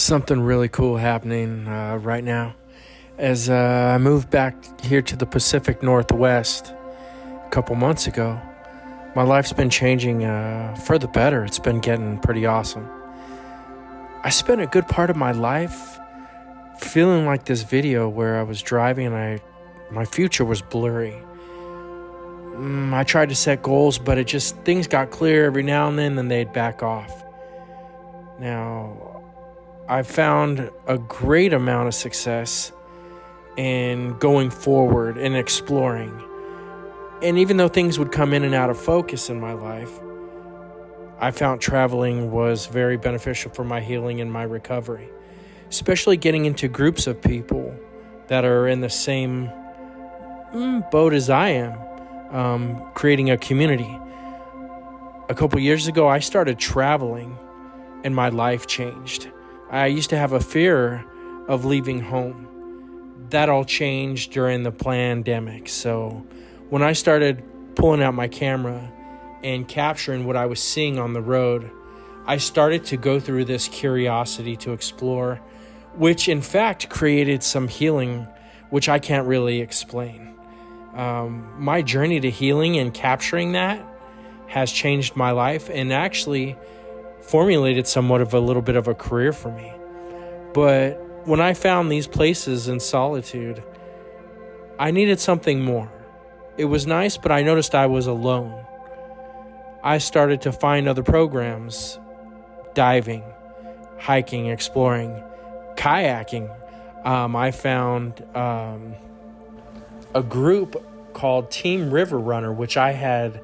Something really cool happening right now. As I moved back here to the Pacific Northwest a couple months ago, my life's been changing for the better. It's been getting pretty awesome. I spent a good part of my life feeling like this video where I was driving and my future was blurry. I tried to set goals, but things got clear every now and then they'd back off. Now, I've found a great amount of success in going forward and exploring. And even though things would come in and out of focus in my life, I found traveling was very beneficial for my healing and my recovery, especially getting into groups of people that are in the same boat as I am, creating a community. A couple years ago, I started traveling and my life changed. I used to have a fear of leaving home. That all changed during the pandemic. So when I started pulling out my camera and capturing what I was seeing on the road, I started to go through this curiosity to explore, which in fact created some healing, which I can't really explain. My journey to healing and capturing that has changed my life and actually formulated somewhat of a little bit of a career for me. But when I found these places in solitude, I needed something more. It was nice, but I noticed I was alone. I started to find other programs, diving, hiking, exploring, kayaking. I found a group called Team River Runner, which I had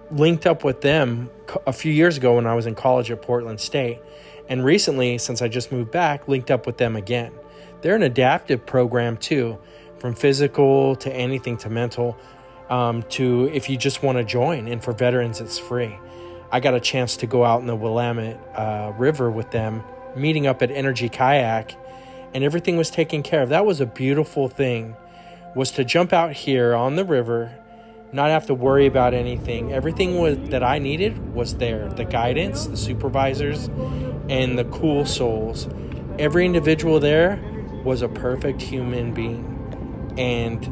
linked up with them a few years ago when I was in college at Portland State. And recently, since I just moved back, linked up with them again. They're an adaptive program too, from physical to anything to mental, to if you just want to join. And for veterans, it's free. I got a chance to go out in the Willamette River with them, meeting up at Energy Kayak, and everything was taken care of. That was a beautiful thing, was to jump out here on the river, not have to worry about anything. Everything that I needed was there. The guidance, the supervisors, and the cool souls. Every individual there was a perfect human being. And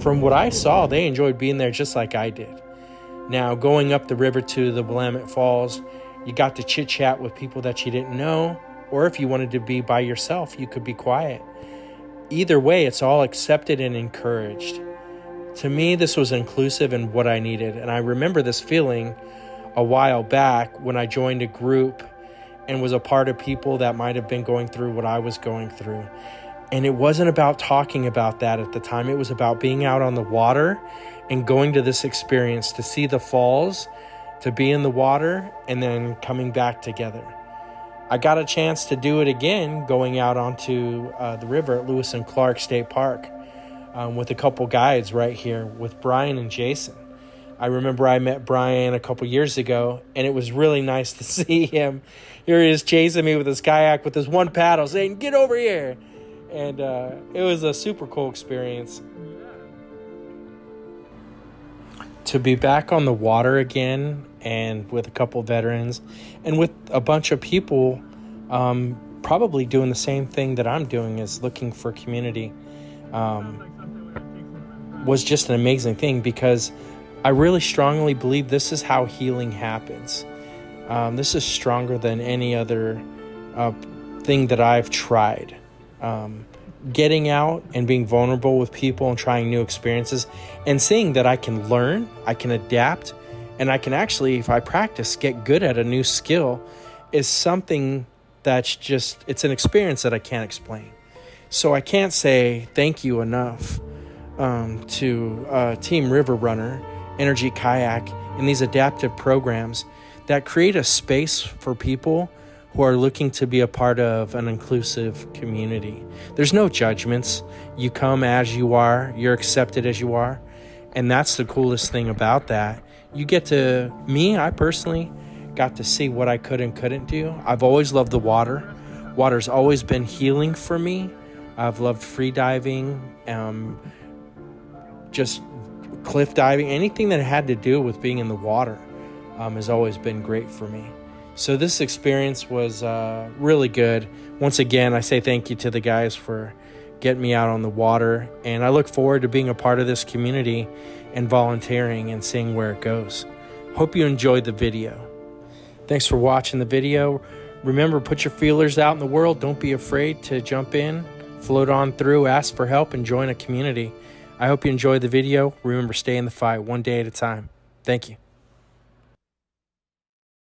from what I saw, they enjoyed being there just like I did. Now, going up the river to the Willamette Falls, you got to chit-chat with people that you didn't know, or if you wanted to be by yourself, you could be quiet. Either way, it's all accepted and encouraged. To me, this was inclusive and what I needed. And I remember this feeling a while back when I joined a group and was a part of people that might have been going through what I was going through. And it wasn't about talking about that at the time. It was about being out on the water and going to this experience to see the falls, to be in the water, and then coming back together. I got a chance to do it again, going out onto the river at Lewis and Clark State Park. With a couple guides right here with Brian and Jason. I remember I met Brian a couple years ago, and it was really nice to see him. Here he is chasing me with his kayak with his one paddle, saying, "Get over here." And it was a super cool experience. To be back on the water again and with a couple veterans and with a bunch of people probably doing the same thing that I'm doing, is looking for community. Was just an amazing thing, because I really strongly believe this is how healing happens. This is stronger than any other thing that I've tried. Getting out and being vulnerable with people and trying new experiences and seeing that I can learn, I can adapt, and I can actually, if I practice, get good at a new skill is something that's it's an experience that I can't explain. So I can't say thank you enough to Team River Runner, Energy Kayak, and these adaptive programs that create a space for people who are looking to be a part of an inclusive community. There's no judgments. You come as you are. You're accepted as you are. And that's the coolest thing about that. I personally got to see what I could and couldn't do. I've always loved the water. Water's always been healing for me. I've loved free diving, just cliff diving, anything that had to do with being in the water has always been great for me. So this experience was really good. Once again, I say thank you to the guys for getting me out on the water, and I look forward to being a part of this community and volunteering and seeing where it goes. Hope you enjoyed the video. Thanks for watching the video. Remember, put your feelers out in the world. Don't be afraid to jump in, float on through, ask for help, and join a community. I hope you enjoyed the video. Remember, stay in the fight one day at a time. Thank you.